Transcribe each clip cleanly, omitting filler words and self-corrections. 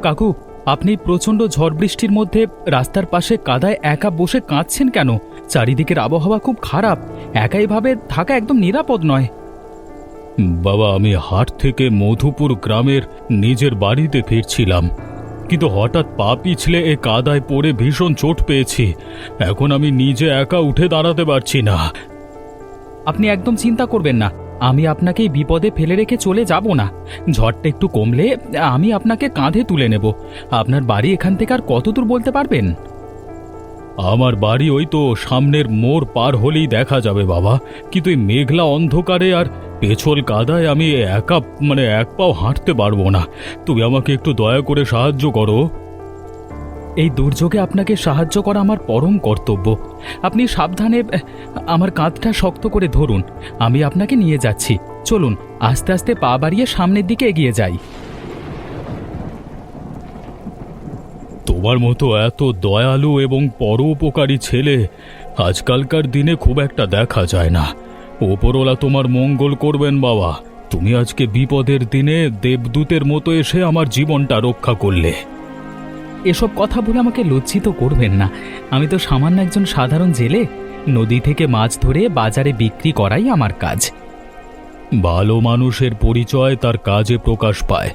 কাকু, আপনি প্রচণ্ড ঝড় বৃষ্টির মধ্যে রাস্তার পাশে কাদায় একা বসে কাঁদছেন কেন? চারিদিকের আবহাওয়া খুব খারাপ, একা এভাবে থাকা একদম নিরাপদ নয়। বাবা, আমি হাট থেকে মধুপুর গ্রামের নিজের বাড়িতে ফিরছিলাম, কিন্তু হঠাৎ পা পিছলে এ কাদায় পড়ে ভীষণ চোট পেয়েছি। এখন আমি নিজে একা উঠে দাঁড়াতে পারছি না। আপনি একদম চিন্তা করবেন না, আমি আপনাকে এই বিপদে ফেলে রেখে চলে যাব না। ঝড়টা একটু কমলে আমি আপনাকে কাঁধে তুলে নেব। আপনার বাড়ি এখান থেকে আর কত দূর বলতে পারবেন? আমার বাড়ি ওই তো সামনের মোড় পার হলেই দেখা যাবে বাবা, কিন্তু এই মেঘলা অন্ধকারে আর পেছল কাদায় আমি একা এক পাও হাঁটতে পারবো না। তুমি আমাকে একটু দয়া করে সাহায্য করো। এই দুর্যোগে আপনাকে সাহায্য করা আমার পরম কর্তব্য। আপনি সাবধানে আমার কাঁধটা শক্ত করে ধরুন, আমি আপনাকে নিয়ে যাচ্ছি। চলুন, আস্তে আস্তে পা বাড়িয়ে সামনের দিকে এগিয়ে যাই। তোমার মতো এত দয়ালু এবং পরোপকারী ছেলে আজকালকার দিনে খুব একটা দেখা যায় না। ওপরওয়ালা তোমার মঙ্গল করবেন বাবা। তুমি আজকে বিপদের দিনে দেবদূতের মতো এসে আমার জীবনটা রক্ষা করলে। এসব কথা বলে আমাকে লজ্জিত করবেন না। আমি তো সামান্য একজন সাধারণ জেলে। নদী থেকে মাছ ধরে বাজারে বিক্রি করাই আমার কাজ। ভালো মানুষের পরিচয় তার কাজে প্রকাশ পায়।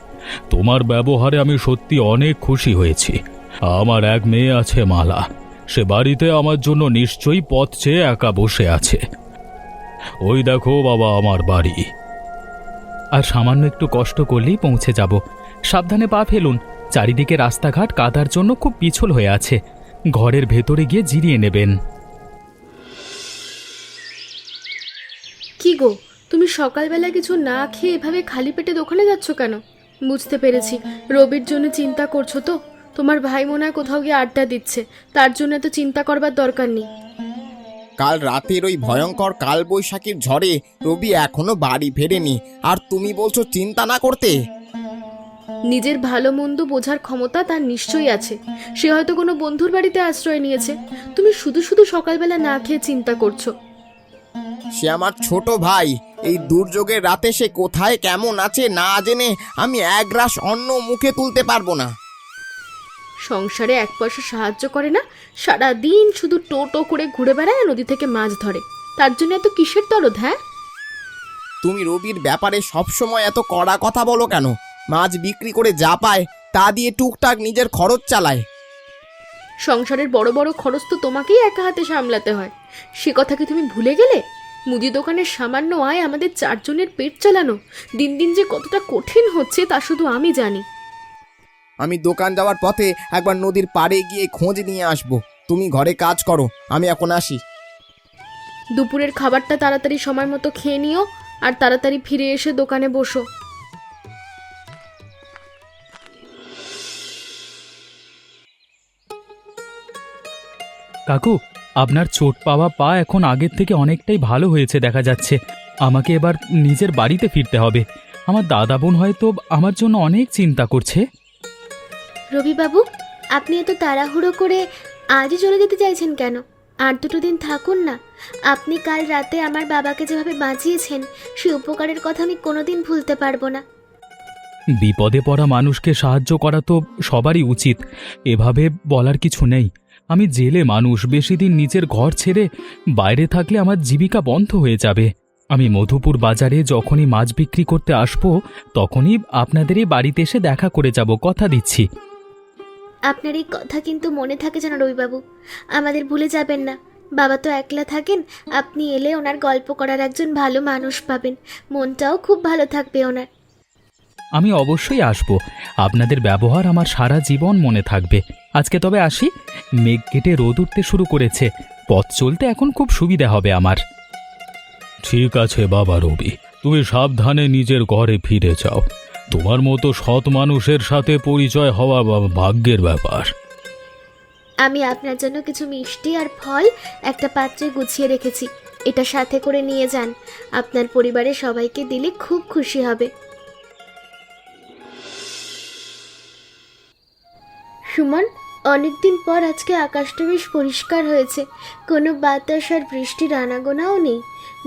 তোমার ব্যবহারে আমি সত্যি অনেক খুশি হয়েছি। আমার এক মেয়ে আছে, মালা। সে বাড়িতে আমার জন্য নিশ্চয়ই পথ চেয়ে একা বসে আছে। ওই দেখো বাবা আমার বাড়ি। আর সামান্য একটু কষ্ট করলেই পৌঁছে যাব। সাবধানে পা ফেলুন, চারিদিকে রাস্তাঘাট কাদার জন্য খুব পিছল হয়ে আছে। ঘরের ভেতরে গিয়ে জিরিয়ে নেবেন। কি গো, তুমি সকালবেলা কিছু না খেয়ে এভাবে খালি পেটে দোকানে যাচ্ছ কেন? বুঝতে পেরেছি, রবির জন্য চিন্তা করছো। তো তোমার ভাই মনে হয় কোথাও গিয়ে আড্ডা দিচ্ছে, তার জন্য এত চিন্তা করবার দরকার নেই। কাল রাতের ওই ভয়ঙ্কর কালবৈশাখীর ঝড়ে রবি এখনো বাড়ি ফেরেনি, আর তুমি বলছো চিন্তা না করতে? নিজের ভালো মন্দ বোঝার ক্ষমতা তার নিশ্চয়ই আছে। সে হয়তো কোনো বন্ধুর বাড়িতে আশ্রয় নিয়েছে। তুমি শুধু শুধু সকালবেলা না খেয়ে চিন্তা করছো। সে আমার ছোট ভাই। এই দুর্যোগের রাতে সে কোথায় কেমন আছে না জেনে আমি এক গ্রাস অন্ন মুখে তুলতে পারবো না। সংসারে এক পয়সা সাহায্য করে না, সারা দিন শুধু টো করে ঘুরে বেড়ায়, নদী থেকে মাছ ধরে। তার জন্য এত কিসের দরদ? হ্যাঁ, তুমি রবির ব্যাপারে সবসময় এত কড়া কথা বলো কেন? মাছ বিক্রি করে যা পায় তা দিয়ে টুকটাক নিজের খরচ চালায়। সংসারের বড় বড় খরচ তো তোমাকেই একা হাতে সামলাতে হয়। সে কথা কি তুমি ভুলে গেলে? মুদি দোকানের সামান্য আয় আমাদের চারজনের পেট চালানো দিন দিন যে কতটা কঠিন হচ্ছে তা শুধু আমি জানি। আমি দোকান যাওয়ার পথে একবার নদীর পাড়ে গিয়ে খোঁজ নিয়ে আসবো। তুমি ঘরে কাজ করো, আমি এখন আসি। দুপুরের খাবারটা তাড়াতাড়ি সময় মতো খেয়ে নিও, আর তাড়াতাড়ি ফিরে এসে দোকানে বসো। কাকু, আপনার চোট পাওয়া পা এখন আগের থেকে অনেকটাই ভালো হয়েছে দেখা যাচ্ছে। আমাকে এবার নিজের বাড়িতে ফিরতে হবে। আমার দাদা বোন হয়তো আমার জন্য অনেক চিন্তা করছে। রবিবাবু, আপনি এত তাড়াহুড়ো করে আজই চলে যেতে চাইছেন কেন? আর দুটো দিন থাকুন না। আপনি কাল রাতে আমার বাবাকে যেভাবে বাঁচিয়েছেন, সেই উপকারের কথা আমি কোনোদিন ভুলতে পারবো না। বিপদে পড়া মানুষকে সাহায্য করা তো সবারই উচিত, এভাবে বলার কিছু নেই। আমি জেলে মানুষ, বেশি দিন নিজের ঘর ছেড়ে বাইরে থাকলে আমার জীবিকা বন্ধ হয়ে যাবে। আমি মধুপুর বাজারে যখনই মাছ বিক্রি করতে আসবো তখনই আপনাদের এই বাড়িতে এসে দেখা করে যাব, কথা দিচ্ছি। আপনার এই কথা কিন্তু মনে থাকে যেন রবিবাবু, আমাদের ভুলে যাবেন না। বাবা তো একলা থাকেন, আপনি এলে ওনার গল্প করার একজন ভালো মানুষ পাবেন, মনটাও খুব ভালো থাকবে ওনার। আমি অবশ্যই আসব। আপনাদের ব্যবহার আমার সারা জীবন মনে থাকবে। আজকে তবে আসি, মেঘ কেটে রোদ উঠতে শুরু করেছে, পথ চলতে এখন খুব সুবিধা হবে আমার। ঠিক আছে বাবা রবি, তুমি সাবধানে নিজের ঘরে ফিরে যাও। তোমার মতো সৎ মানুষের সাথে পরিচয় হওয়া ভাগ্যের ব্যাপার। আমি আপনার জন্য কিছু মিষ্টি আর ফল একটা পাত্রে গুছিয়ে রেখেছি, এটা সাথে করে নিয়ে যান। আপনার পরিবারের সবাইকে দিলে খুব খুশি হবে। সুমন, অনেকদিন পর আজকে আকাশটা বেশ পরিষ্কার হয়েছে, কোনো বাতাস আর বৃষ্টির আনাগোনাও নেই।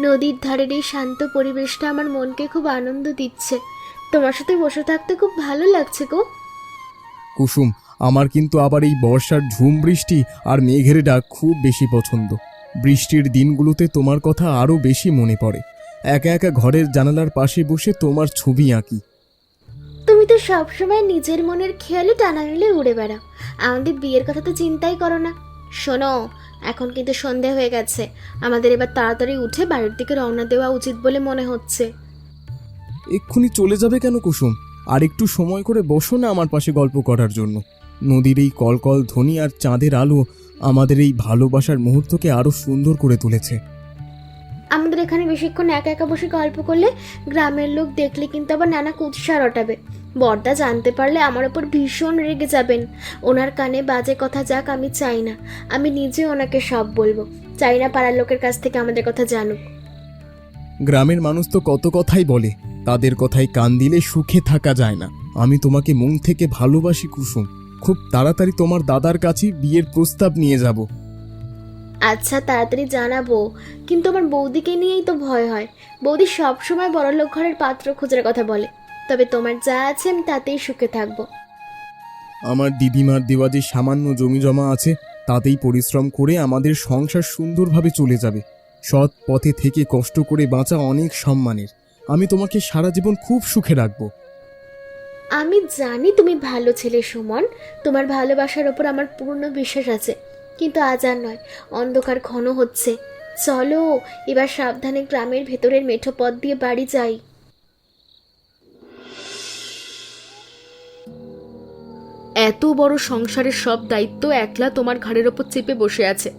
নদীর ধারের এই শান্ত পরিবেশটা আমার মনকে খুব আনন্দ দিচ্ছে। তোমার সাথে বসে থাকতে খুব ভালো লাগছে গো। কুসুম, আমার কিন্তু আবার এই বর্ষার ঝুম বৃষ্টি আর মেঘের ডাক খুব বেশি পছন্দ। বৃষ্টির দিনগুলোতে তোমার কথা আরও বেশি মনে পড়ে। একা একা ঘরের জানালার পাশে বসে তোমার ছবি আঁকি। তুমি তো সবসময় নিজের মনের খেয়ালে টানাটানি উড়ে বেড়াও, আমাদের বিয়ের কথা তো চিন্তাই করো না। শোনো, এখন কিন্তু সন্ধে হয়ে গেছে, আমাদের এবার তাড়াতাড়ি উঠে বাড়ির দিকে রওনা দেওয়া উচিত বলে মনে হচ্ছে। এক্ষুনি চলে যাবে কেন কুসুম? আর একটু সময় করে বসো না আমার পাশে গল্প করার জন্য। নদীর এই কলকল ধ্বনি আর চাঁদের আলো আমাদের এই ভালোবাসার মুহূর্তকে আরো সুন্দর করে তুলেছে। আমাদের এখানে বেশিক্ষণ একা একা বসে গল্প করলে গ্রামের লোক দেখলে কিন্তু আবার নানা কুৎসা রটাবে। বড়দা জানতে পারলে আমার ওপর ভীষণ রেগে যাবেন। ওনার কানে বাজে কথা যাক আমি চাই না। আমি নিজে ওনাকে সব বলবো, চাই না পাড়ার লোকের কাছ থেকে আমাদের কথা জানুক। গ্রামের মানুষ তো কত কথাই বলে, তাদের কথায় কান দিলে সুখে থাকা যায় না। আমি তোমাকে মন থেকে ভালোবাসি কুসুম। খুব তাড়াতাড়ি তোমার দাদার কাছে বিয়ের প্রস্তাব নিয়ে যাব। আচ্ছা, তাড়াতাড়ি জানাবো, কিন্তু আমার বৌদিকে নিয়েই তো ভয় হয়। বৌদি সবসময় বড়লোক ঘরের পাত্র খোঁজার কথা বলে। তবে তোমার যা আছে আমি তাতেই সুখে থাকবো। আমার দিদিমার দেওয়া যে সামান্য জমি জমা আছে তাতেই পরিশ্রম করে আমাদের সংসার সুন্দরভাবে চলে যাবে। সৎ পথে থেকে কষ্ট করে বাঁচা অনেক সম্মানের। আমি তোমাকে সারা জীবন খুব সুখে রাখবো। আমি জানি তুমি ভালো ছেলে সুমন, তোমার ভালোবাসার ওপর আমার পূর্ণ বিশ্বাস আছে। কিন্তু আজ আর নয়, অন্ধকার ঘন হচ্ছে। চলো এবার সাবধানে গ্রামের ভেতরের মেঠো পথ দিয়ে বাড়ি যাই। এত বড় সংসারের সব দায়িত্ব একলা তোমার ঘাড়ের ওপর চেপে বসে আছে।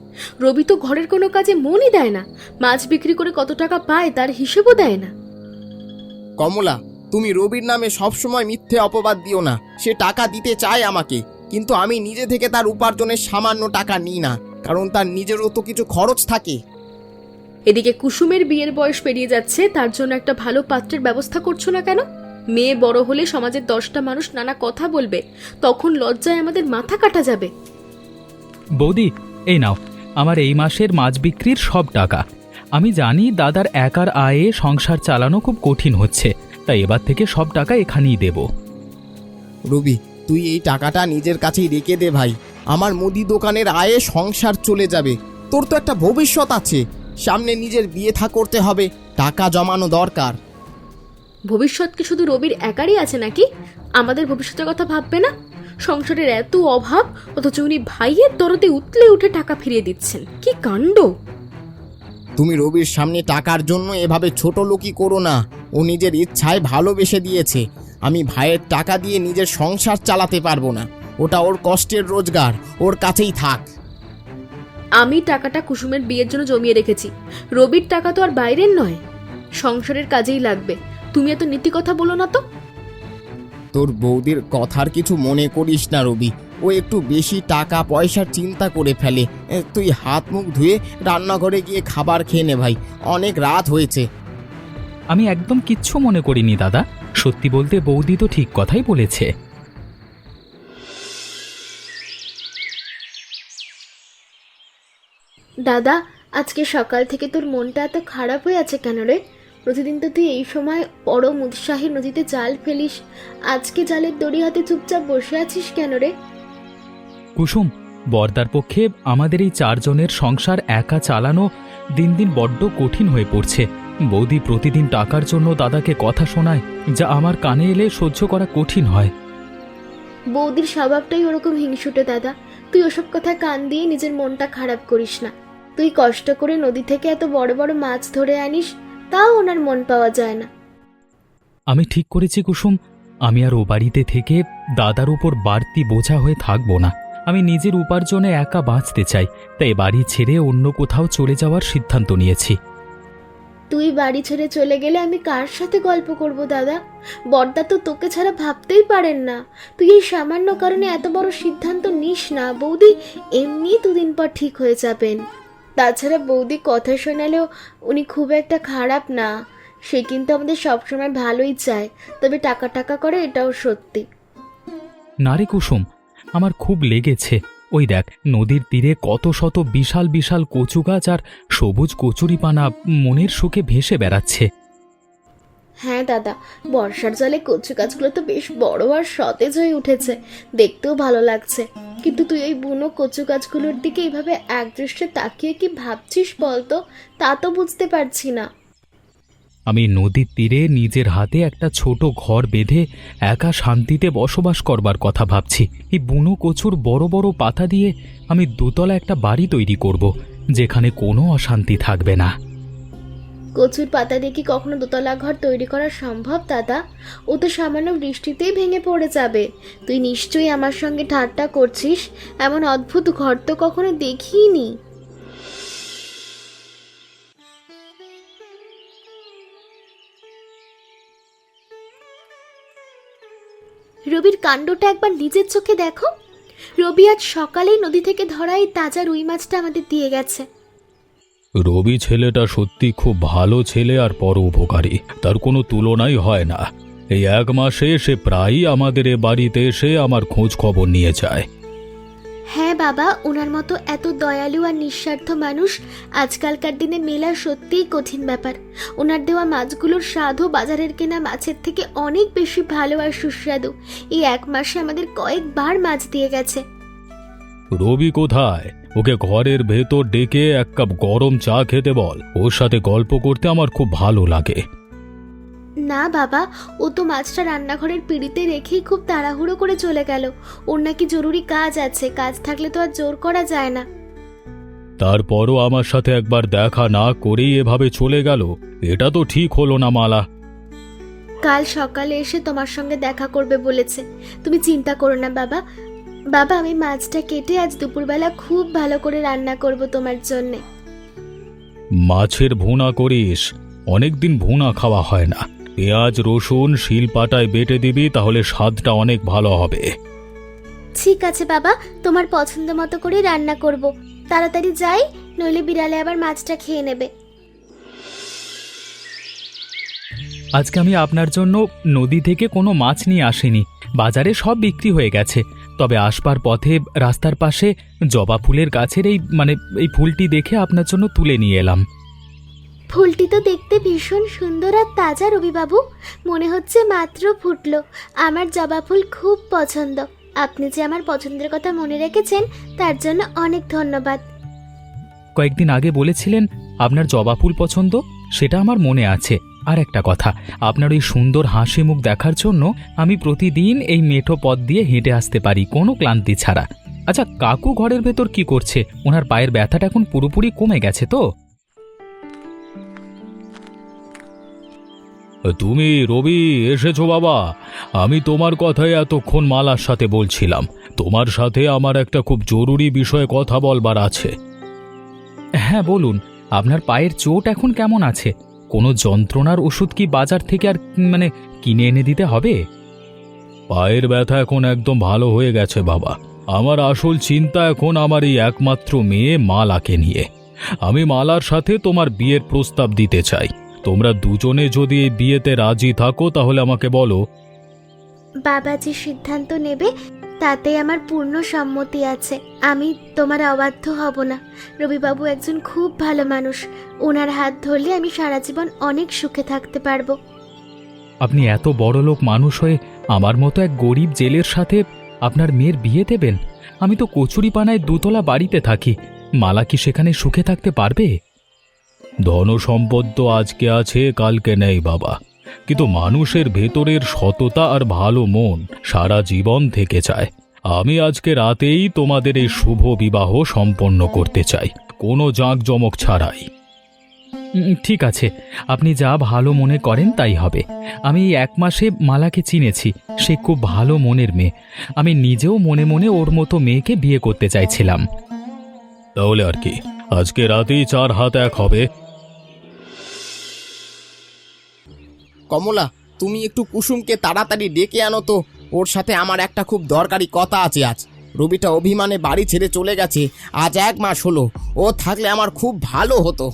রবি তো ঘরের কোনো কাজে মনই দেয় না, মাছ বিক্রি করে কত টাকা পায় তার হিসেবও দেয় না। কমলা, তুমি রবির নামে সবসময় মিথ্যে অপবাদ দিও না। সে টাকা দিতে চায় আমাকে, কিন্তু আমি নিজে থেকে তার উপার্জনের সামান্য টাকা নিই না, কারণ তার নিজেরও তো কিছু খরচ থাকে। এদিকে কুসুমের বিয়ের বয়স পেরিয়ে যাচ্ছে, তার জন্য একটা ভালো পাত্রের ব্যবস্থা করছো না কেন? মেয়ে বড় হলে সমাজের 10টা মানুষ নানা কথা বলবে, তখন লজ্জায় আমাদের মাথা কাটা যাবে। বৌদি, এই নাও আমার এই মাসের মাছ বিক্রির সব টাকা। আমি জানি দাদার একার আয়ে সংসার চালানো খুব কঠিন হচ্ছে, তাই এবার থেকে সব টাকা এখানেই দেব। রবি, তুই এই টাকাটা নিজের কাছেই রেখে দে ভাই। আমার মুদি দোকানের আয়ে সংসার চলে যাবে। তোর তো একটা ভবিষ্যৎ আছে, সামনে নিজের বিয়ে থা করতে হবে, টাকা জমানো দরকার। ভবিষ্যৎ কি শুধু রবির একারই আছে নাকি? আমাদের ভবিষ্যতের কথা ভাববে না? সংসারের এত অভাব, অথচ উনি ভাইয়ের দরদে উতলে উঠে টাকা ফিরিয়ে দিচ্ছেন, কি কাণ্ড! তুমি রবির সামনে টাকার জন্য এভাবে ছোট লোকই করো না। ও নিজের ইচ্ছায় ভালোবেসে দিয়েছে। আমি ভাইয়ের টাকা দিয়ে নিজের সংসার চালাতে পারবো না। ওটা ওর কষ্টের রোজগার, ওর কাছেই থাক। আমি টাকাটা কুসুমের বিয়ের জন্য জমিয়ে রেখেছি। রবির টাকা তো আর বাইরের নয়, সংসারের কাজেই লাগবে। তুমি এত নীতি কথা বলো না তো। তোর বৌদির কথার কিছু মনে করিস না রবি, ও একটু বেশি টাকা পয়সার চিন্তা করে ফেলে। তুই হাত মুখ ধুয়ে রান্নাঘরে গিয়ে খাবার খেয়ে নে ভাই, অনেক রাত হয়েছে। আমি একদম কিচ্ছু মনে করিনি দাদা, সত্যি বলতে বৌদি তো ঠিক কথাই বলেছে। দাদা, আজকে সকাল থেকে তোর মনটা এত খারাপ হয়ে আছে কেন রে? প্রতিদিন তো তুই এই সময় পরম উৎসাহে নদীতে জাল ফেলিস, আজকে জালের দড়ি হাতে চুপচাপ বসে আছিস কেন রে? কুসুম, বর্দার পক্ষে আমাদের এই 4 জনের সংসার একা চালানো দিন দিন বড্ড কঠিন হয়ে পড়ছে। বৌদি প্রতিদিন টাকার জন্য দাদাকে কথা শোনায়, যা আমার কানে এলে সহ্য করা কঠিন হয়। বৌদির স্বভাবটাই ওরকম হিংসুটে দাদা। তুই ওসব কথায় কান দিয়ে নিজের মনটা খারাপ করিস না। তুই কষ্ট করে নদী থেকে এত বড় বড় মাছ ধরে আনিস, তাও ওনার মন পাওয়া যায় না। আমি ঠিক করেছি কুসুম, আমি আর ও বাড়িতে থেকে দাদার উপর বাড়তি বোঝা হয়ে থাকবো না। আমি নিজের উপার্জনে একা বাঁচতে চাই, তাই বাড়ি ছেড়ে অন্য কোথাও চলে যাওয়ার সিদ্ধান্ত নিয়েছি। তুই বাড়ি ছেড়ে চলে গেলে আমি কার সাথে গল্প করব দাদা? বড়দা তো তোকে ছাড়া ভাবতেই পারেন না। তুই এই সামান্য কারণে এত বড় সিদ্ধান্ত নিস না। বৌদি এমনি 2 দিন পর ঠিক হয়ে যাবেন। তাছাড়া বৌদি কথা শোনালেও উনি খুব একটা খারাপ না। সে কিন্তু আমাদের সবসময় ভালোই চায়, তবে টাকা টাকা করে, এটাও সত্যি। না রে কুসুম, আমার খুব লেগেছে। ওই দেখ, নদীর তীরে কত শত বিশাল বিশাল কচু গাছ আর সবুজ কচুরিপানা মনের সুখে ভেসে বেড়াচ্ছে। হ্যাঁ দাদা, বর্ষার জলে কচু গাছগুলো তো বেশ বড় আর সতেজ হয়ে উঠেছে, দেখতেও ভালো লাগছে। কিন্তু তুই ওই বুনো কচু গাছগুলোর দিকে এইভাবে একদৃষ্টে তাকিয়ে কি ভাবছিস বলতো? তা তো বুঝতে পারছি না। আমি নদীর তীরে নিজের হাতে একটা ছোট ঘর বেঁধে একা শান্তিতে বসবাস করবার কথা ভাবছি। এই বুনো কচুর বড় বড় পাতা দিয়ে আমি দোতলা একটা বাড়ি তৈরি করব, যেখানে কোনো অশান্তি থাকবে না। কচুর পাতা দিয়ে কি কখনো দোতলা ঘর তৈরি করা সম্ভব দাদা? ও তো সামান্য বৃষ্টিতেই ভেঙে পড়ে যাবে। তুই নিশ্চয়ই আমার সঙ্গে ঠাট্টা করছিস। এমন অদ্ভুত ঘর তো কখনো দেখিনি। রবির কাণ্ডটা একবার নিজের চোখে দেখো। রবি আজ সকালেই নদী থেকে ধরা এই তাজা রুই মাছটা আমাদের দিয়ে গেছে। রবি ছেলেটা সত্যি খুব ভালো ছেলে আর পরোপকারী, তার কোনো তুলনাই হয় না। এই 1 মাসে সে প্রায়ই আমাদের এ বাড়িতে এসে আমার খোঁজ খবর নিয়ে যায়। হ্যাঁ বাবা, ওনার মতো এত দয়ালু আর নিঃস্বার্থ মানুষ আজকালকার দিনে মেলা সত্যিই কঠিন ব্যাপার। ওনার দেওয়া মাছগুলোর স্বাদও বাজারের কেনা মাছের থেকে অনেক বেশি ভালো আর সুস্বাদু। এই 1 মাসে আমাদের কয়েকবার মাছ দিয়ে গেছে। রবি কোথায়? ওকে ঘরের ভেতর ডেকে 1 কাপ গরম চা খেতে বল, ওর সাথে গল্প করতে আমার খুব ভালো লাগে। না বাবা, ও তো মাছটা রান্নাঘরের পিঁড়িতে রেখেই খুব তাড়াহুড়ো করে চলে গেল। ওর নাকি জরুরি কাজ আছে, কাজ থাকলে তো আর জোর করা যায় না। তারপরও আমার সাথে একবার দেখা না করেই এভাবে চলে গেল, এটা তো ঠিক হলো না মালা। কাল সকালে এসে তোমার সঙ্গে দেখা করবে বলেছে। তুমি চিন্তা করো না বাবা। বাবা, আমি মাছটা কেটে আজ দুপুরবেলা খুব ভালো করে রান্না করব তোমার জন্যে। মাছের ভুনা করিস, অনেকদিন ভুনা খাওয়া হয় না। পেঁয়াজ রসুন শিলপাটায় বেটে দিবি, তাহলে স্বাদটা অনেক ভালো হবে। ঠিক আছে বাবা, তোমার পছন্দ মতো করে রান্না করব। তাড়াতাড়ি যাই, নইলে বিড়ালে আবার মাছটা খেয়ে নেবে। আজকে আমি আপনার জন্য নদী থেকে কোনো মাছ নিয়ে আসিনি, বাজারে সব বিক্রি হয়ে গেছে। তবে আসবার পথে রাস্তার পাশে জবা ফুলের গাছের এই ফুলটি দেখে আপনার জন্য তুলে নিয়ে এলাম। ফুলটি তো দেখতে ভীষণ সুন্দর আর তাজা রবিবাবু, মনে হচ্ছে মাত্র ফুটলো। আমার জবা ফুল খুব পছন্দ। আপনি যে আমার পছন্দের কথা মনে রেখেছেন তার জন্য অনেক ধন্যবাদ। কয়েকদিন আগে বলেছিলেন আপনার জবা ফুল পছন্দ, সেটা আমার মনে আছে। আর একটা কথা, আপনার ওই সুন্দর হাসি মুখ দেখার জন্য আমি প্রতিদিন এই মেঠো পথ দিয়ে হেঁটে আসতে পারি কোনো ক্লান্তি ছাড়া। আচ্ছা, কাকু ঘরের ভেতর কি করছে? ওনার পায়ের ব্যথাটা এখন পুরোপুরি কমে গেছে তো? তুমি রবি এসেছো বাবা? আমি তোমার কথাই এতক্ষণ মালার সাথে বলছিলাম। তোমার সাথে আমার একটা খুব জরুরি বিষয়ে কথা বলবার আছে। হ্যাঁ বলুন, আপনার পায়ের চোট এখন কেমন আছে? কোনো যন্ত্রণার ওষুধ কি বাজার থেকে আর কিনে এনে দিতে হবে? পায়ের ব্যথা এখন একদম ভালো হয়ে গেছে বাবা। আমার আসল চিন্তা এখন আমার এই একমাত্র মেয়ে মালাকে নিয়ে। আমি মালার সাথে তোমার বিয়ের প্রস্তাব দিতে চাই। তোমরা দুজনে যদি এই বিয়েতে রাজি থাকো তাহলে আমাকে বলো। বাবা যে সিদ্ধান্ত নেবে তাতে আমার পূর্ণ সম্মতি আছে। আমি তোমার অবাধ্য হব না। রবিবাবু একজন খুব ভালো মানুষ। ওনার হাত ধরলে আমি সারা জীবন অনেক সুখে থাকতে পারবো। আপনি এত বড়লোক মানুষ হয়ে আমার মতো এক গরিব জেলের সাথে আপনার মেয়ের বিয়ে দেবেন? আমি তো কচুরিপানায় 2 তলা বাড়িতে থাকি। মালা কি সেখানে সুখে থাকতে পারবে? ধন সম্পদ তো আজকে আছে কালকে নেই বাবা, কিন্তু মানুষের ভেতরের সততা আর ভালো মন সারা জীবন থেকে যায়। আমি আজকে রাতেই তোমাদের এই শুভ বিবাহ সম্পন্ন করতে চাই, কোনো জাঁকজমক ছাড়াই। ঠিক আছে, আপনি যা ভালো মনে করেন তাই হবে। আমি এই 1 মাসে মালাকে চিনেছি, সে খুব ভালো মনের মেয়ে। আমি নিজেও মনে মনে ওর মতো মেয়েকে বিয়ে করতে চাইছিলাম। তাহলে আর কি, আজকে রাতেই 4 হাত 1 হবে। কমলা, তুমি একটু কুসুমকে তাড়াতাড়ি ডেকে আনো তো। ওর সাথে আমার একটা খুব দরকারি কথা আছে আজ। রবিটা অভিমানে বাড়ি ছেড়ে চলে গেছে, আজ 1 মাস হলো। ও থাকলে আমার খুব ভালো হতো।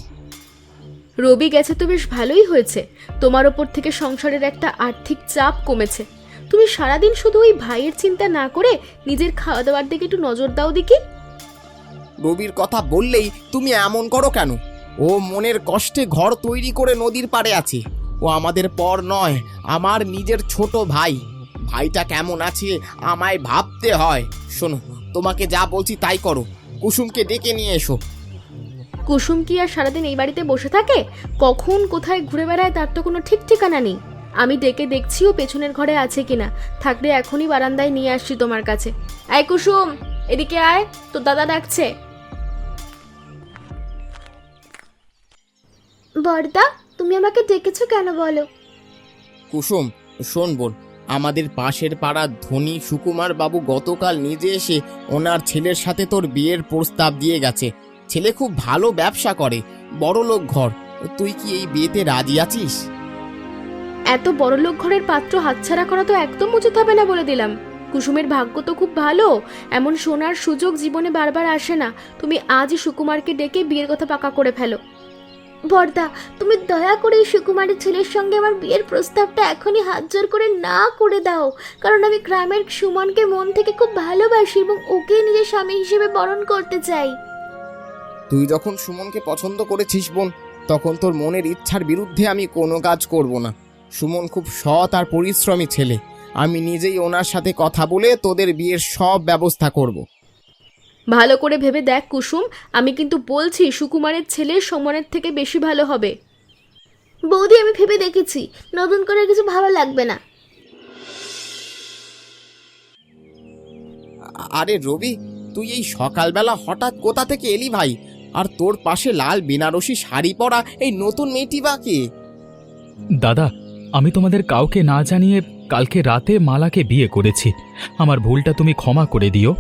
রবি গেছে তো বেশ ভালোই হয়েছে। তোমার ওপর থেকে সংসারের একটা আর্থিক চাপ কমেছে। তুমি সারাদিন শুধু ওই ভাইয়ের চিন্তা না করে নিজের খাওয়া দাওয়ার দিকে একটু নজর দাও দেখি। রবির কথা বললেই তুমি এমন করো কেন? ও মনের কষ্টে ঘর তৈরি করে নদীর পাড়ে আছে। ও ও আমাদের পর নয়, আমার নিজের ছোট ভাই। ভাইটা কেমন আছে আমায় ভাবতে হয়। শোনো, তোমাকে যা বলছি তাই করো, কুসুমকে ডেকে নিয়ে এসো। কুসুম কি আর সারাদিন এই বাড়িতে বসে থাকে? কখন কোথায় ঘুরে বেড়ায় তার তো কোনো ঠিক ঠিকানা নেই। আমি ডেকে দেখছি ও পেছনের ঘরে আছে কিনা, থাকলে এখনই বারান্দায় নিয়ে আসছি তোমার কাছে। আয় কুসুম, এদিকে আয়, তোর দাদা ডাকছে। বড়দা, তুমি আমাকে ডেকেছো কেন বলো? কুসুম, শোন বোন, আমাদের পাশের পাড়ার ধনী সুকুমার বাবু গতকাল নিজে এসে ওনার ছেলের সাথে তোর বিয়ের প্রস্তাব দিয়ে গেছে। ছেলে খুব ভালো ব্যবসা করে, বড়লোক ঘর। তুই কি এই বিয়েতে রাজি আছিস? এত বড়লোক ঘরের পাত্র হাতছাড়া করা তো একদম উচিত হবে না বলে দিলাম। কুসুমের ভাগ্য তো খুব ভালো, এমন সোনার সুযোগ জীবনে বারবার আসে না। তুমি আজই সুকুমারকে ডেকে বিয়ের কথা পাকা করে ফেলো। বড়দা, তুমি দয়া করে এই সুকুমারের ছেলের সঙ্গে আমার বিয়ের প্রস্তাবটা এখনই হাত জোর করে না করে দাও, কারণ আমি গ্রামের সুমনকে মন থেকে খুব ভালোবাসি এবং ওকে নিজের স্বামী হিসেবে বরণ করতে চাই। তুই যখন সুমনকে পছন্দ করেছিস বোন, তখন তোর মনের ইচ্ছার বিরুদ্ধে আমি কোনো কাজ করব না। সুমন খুব সৎ আর পরিশ্রমী ছেলে। আমি নিজেই ওনার সাথে কথা বলে তোদের বিয়ের সব ব্যবস্থা করব। ভালো করে ভেবে দেখ কুসুম, আমি কিন্তু বলছি সুকুমারের ছেলে সুমনের থেকে বেশি ভালো হবে। বৌদি, আমি ভেবে দেখেছি, নতুন করে কিছু ভালো লাগবে না। আরে রবি, তুই এই সকালবেলা হঠাৎ কোথা থেকে এলি ভাই? আর তোর পাশে লাল বেনারসি শাড়ি পরা এই নতুন মেয়েটি বা কে? দাদা, আমি তোমাদের কাউকে না জানিয়ে কালকে রাতে মালাকে বিয়ে করেছি। আমার ভুলটা তুমি ক্ষমা করে দিও।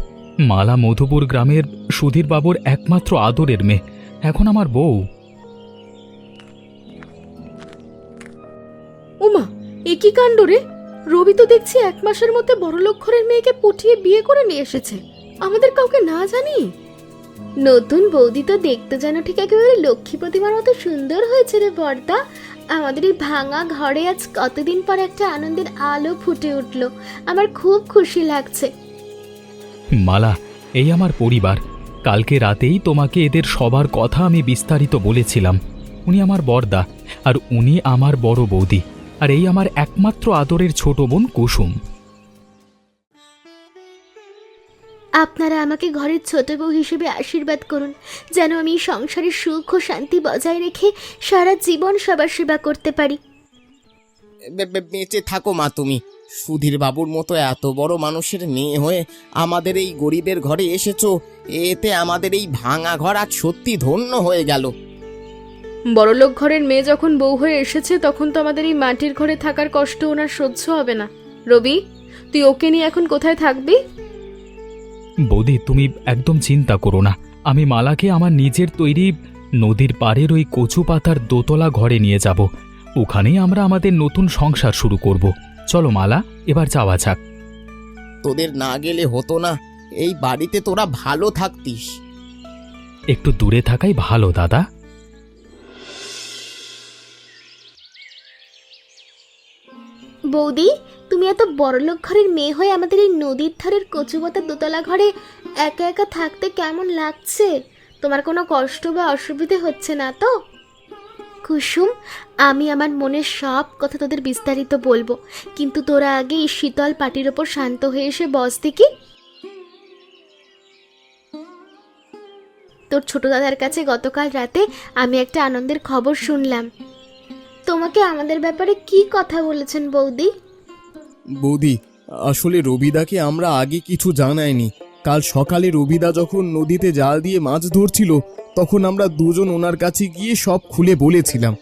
মালা মধুপুর গ্রামের সুধীর বাবুর একমাত্র আদরের মেয়ে, এখন আমার বউ। উমা, এ কি কাণ্ড রে! রবি তো দেখছি 1 মাসের মধ্যে বড়লোক ঘরের মেয়েকে পটিয়ে বিয়ে করে নিয়ে এসেছে, আমাদের কাউকে না জানি। নতুন বৌদি তো দেখতে যেন ঠিক একেবারে লক্ষ্মী প্রতিমার মতো সুন্দর হয়েছে রে বড়দা। আমাদের এই ভাঙা ঘরে আজ কতদিন পর একটা আনন্দের আলো ফুটে উঠলো, আমার খুব খুশি লাগছে। মালা, এই আমার পরিবার। কালকে রাতেই তোমাকে এদের সবার কথা আমি বিস্তারিত বলেছিলাম। উনি আমার বড়দা, আর উনি আমার বড় বৌদি, আর এই আমার একমাত্র আদরের ছোট বোন কুসুম। আপনারা আমাকে ঘরের ছোট বউ হিসেবে আশীর্বাদ করুন, যেন আমি সংসারের সুখ ও শান্তি বজায় রেখে সারা জীবন সবার সেবা করতে পারি। বেঁচে থাকো মা তুমি। সুধীর বাবুর মতো এত বড় মানুষের মেয়ে হয়ে আমাদের এই গরিবের ঘরে এসেছো, এতে আমাদের এই ভাঙা ঘর আজ সত্যি ধন্য হয়ে গেল। বড়লোক ঘরের মেয়ে যখন বউ হয়ে এসেছে, তখন তো আমাদের এই মাটির ঘরে থাকার কষ্ট ওনার সহ্য হবে না। রবি, তুই ওকে নিয়ে এখন কোথায় থাকবি? বৌদি, তুমি একদম চিন্তা করো না। আমি মালাকে আমার নিজের তৈরি নদীর পাড়ের ওই কচু পাতার দোতলা ঘরে নিয়ে যাব। ওখানেই আমরা আমাদের নতুন সংসার শুরু করব। চলো মালা, এবার যাওয়া যাক। তোদের না গেলে হতো না, এই বাড়িতে তোরা ভালো থাকতিস। একটু দূরে থাকাই ভালো দাদা। বৌদি, তুমি এত বড়লোক ঘরের মেয়ে হয়ে আমাদের এই নদীর ধারের কচুপাতার দোতলা ঘরে একা একা থাকতে কেমন লাগছে? তোমার কোনো কষ্ট বা অসুবিধে হচ্ছে না তো? কুসুম, আমি আমার মনের সব কথা তোদের বিস্তারিত বলবো, কিন্তু তোরা আগে এই শীতল পাটির ওপর শান্ত হয়ে এসে বস দেখি। তোর ছোট দাদার কাছে গতকাল রাতে আমি একটা আনন্দের খবর শুনলাম। তোমাকে আমাদের ব্যাপারে কি কথা বলেছেন বৌদি? বৌদি, আসলে রবিদাকে আমরা আগে কিছু জানাইনি। কাল সকালে রবিদা যখন নদীতে জাল দিয়ে মাছ ধরছিল, তখন আমরা দুজন ওনার কাছে গিয়ে সব খুলে বলেছিলাম।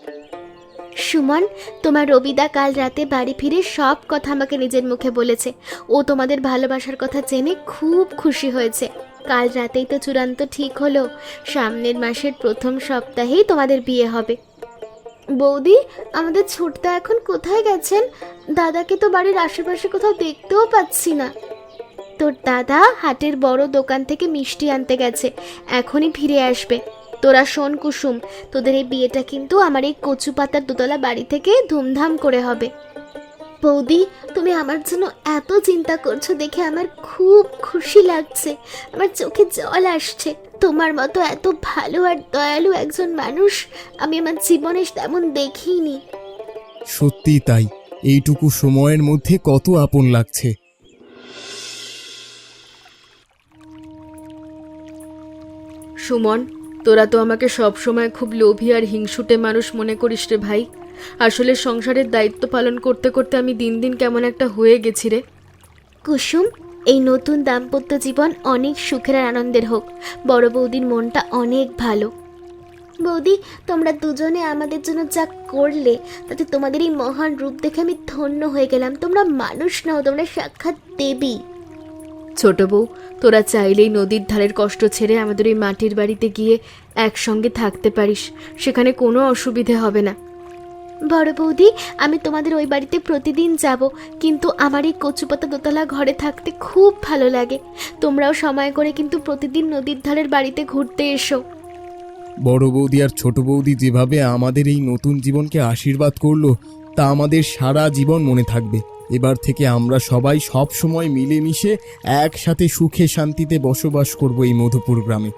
সুমন, তোমার রবিদা কাল রাতে বাড়ি ফিরে সব কথা আমাকে নিজের মুখে বলেছে। ও তোমাদের ভালোবাসার কথা জেনে খুব খুশি হয়েছে। কাল রাতেই তো চূড়ান্ত ঠিক হলো, সামনের মাসের প্রথম সপ্তাহেই তোমাদের বিয়ে হবে। বৌদি, আমাদের ছোটদা এখন কোথায় গেছেন? দাদাকে তো বাড়ির আশেপাশে কোথাও দেখতেও পাচ্ছি না। তোর দাদা হাটের বড় দোকান থেকে মিষ্টি আনতে গেছে, এখনই ফিরে আসবে। তোরা শোন কুসুম, তোদের এই বিয়েটা কিন্তু আমার এই কচু পাতার দোতলা বাড়ি থেকে ধুমধাম করে হবে। বৌদি, তুমি আমার জন্য এত চিন্তা করছো দেখে আমার খুব খুশি লাগছে, আমার চোখে জল আসছে। তোমার মতো এত ভালো আর দয়ালু একজন মানুষ আমি আমার জীবনে তেমন দেখিনি। সত্যি তাই, এইটুকু সময়ের মধ্যে কত আপন লাগছে। সুমন, তোরা তো আমাকে সব সময় খুব লোভী আর হিংসুটে মানুষ মনে করিস রে ভাই। আসলে সংসারের দায়িত্ব পালন করতে করতে আমি দিন দিন কেমন একটা হয়ে গেছি রে। কুসুম, এই নতুন দাম্পত্য জীবন অনেক সুখের আর আনন্দের হোক। বড় বৌদির মনটা অনেক ভালো। বৌদি, তোমরা দুজনে আমাদের জন্য যা করলে, তাতে তোমাদের এই মহান রূপ দেখে আমি ধন্য হয়ে গেলাম। তোমরা মানুষ নও, তোমরা সাক্ষাৎ দেবী। ছোট বউ, তোরা চাইলেই নদীর ধারের কষ্ট ছেড়ে আমাদের ওই মাটির বাড়িতে গিয়ে একসঙ্গে থাকতে পারিস, সেখানে কোনো অসুবিধে হবে না। বড় বৌদি, আমি তোমাদের ওই বাড়িতে প্রতিদিন যাব, কিন্তু আমার এই কচুপাতা দোতলা ঘরে থাকতে খুব ভালো লাগে। তোমরাও সময় করে কিন্তু প্রতিদিন নদীর ধারের বাড়িতে ঘুরতে এসো। বড় বৌদি আর ছোট বৌদি যেভাবে আমাদের এই নতুন জীবনকে আশীর্বাদ করলো, তা আমাদের সারা জীবন মনে থাকবে। এবার থেকে আমরা সবাই সব সময় মিলেমিশে একসাথে সুখে শান্তিতে বসবাস করব এই মধুপুর গ্রামে।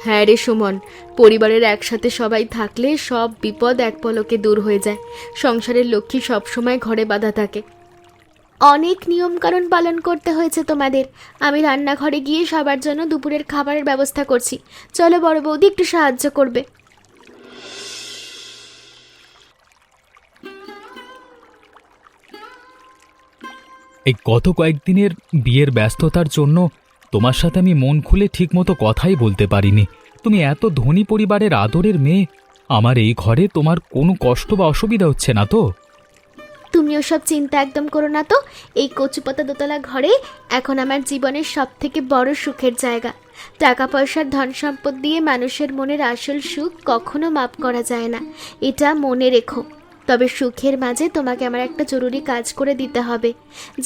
হ্যাঁ রে সুমন, পরিবারের একসাথে সবাই থাকলে সব বিপদ এক পলকে দূর হয়ে যায়। সংসারের লক্ষ্মী সব সময় ঘরে বাঁধা থাকে। অনেক নিয়মকানুন পালন করতে হয়েছে তোমাদের। আমি রান্নাঘরে গিয়ে সবার জন্য দুপুরের খাবারের ব্যবস্থা করছি। চলো বড় বৌদি, একটু সাহায্য করবে। এই গত কয়েকদিনের বিয়ের ব্যস্ততার জন্য তোমার সাথে আমি মন খুলে ঠিকমতো কথাই বলতে পারিনি। তুমি এত ধনী পরিবারের আদরের মেয়ে, আমার এই ঘরে তোমার কোনো কষ্ট বা অসুবিধা হচ্ছে না তো? তুমি ওসব চিন্তা একদম করো না তো। এই কচুপাতা দোতলা ঘরে এখন আমার জীবনের সব থেকে বড় সুখের জায়গা। টাকা পয়সার ধন সম্পদ দিয়ে মানুষের মনের আসল সুখ কখনো মাপ করা যায় না, এটা মনে রেখো। তবে সুখের মাঝে তোমাকে আমার একটা জরুরি কাজ করে দিতে হবে,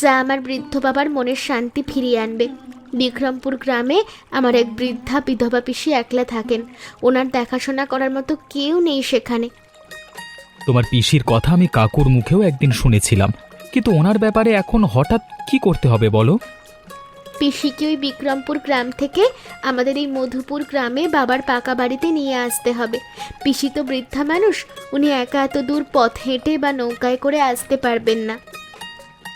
যা আমার বৃদ্ধ বাবার মনের শান্তি ফিরিয়ে আনবে। বিক্রমপুর গ্রামে আমার এক বৃদ্ধা বিধবা পিসি একলা থাকেন। ওনার দেখাশোনা করার মতো কেউ নেই সেখানে। তোমার পিসির কথা আমি কাকুর মুখেও একদিন শুনেছিলাম, কিন্তু ওনার ব্যাপারে এখন হঠাৎ কি করতে হবে বলো? পিসিকে ওই বিক্রমপুর গ্রাম থেকে আমাদের এই মধুপুর গ্রামে বাবার পাকা বাড়িতে নিয়ে আসতে হবে। পিসি তো বৃদ্ধা মানুষ, উনি একা এত দূর পথ হেঁটে বা নৌকায় করে আসতে পারবেন না।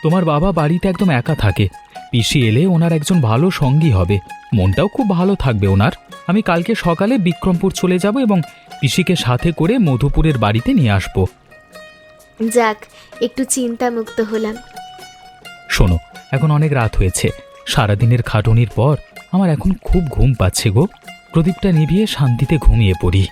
তোমার বাবা বাড়িতে একদম একা থাকে, পিসি এলে ওনার একজন ভালো সঙ্গী হবে, মনটাও খুব ভালো থাকবে ওনার। আমি কালকে সকালে বিক্রমপুর চলে যাব এবং পিসিকে সাথে করে মধুপুরের বাড়িতে নিয়ে আসব। যাক, একটু চিন্তামুক্ত হলাম। শোনো, এখন অনেক রাত হয়েছে, সারাদিনের খাটুনির পর আমার এখন খুব ঘুম পাচ্ছে গো। প্রদীপটা নিভিয়ে শান্তিতে ঘুমিয়ে পড়ি।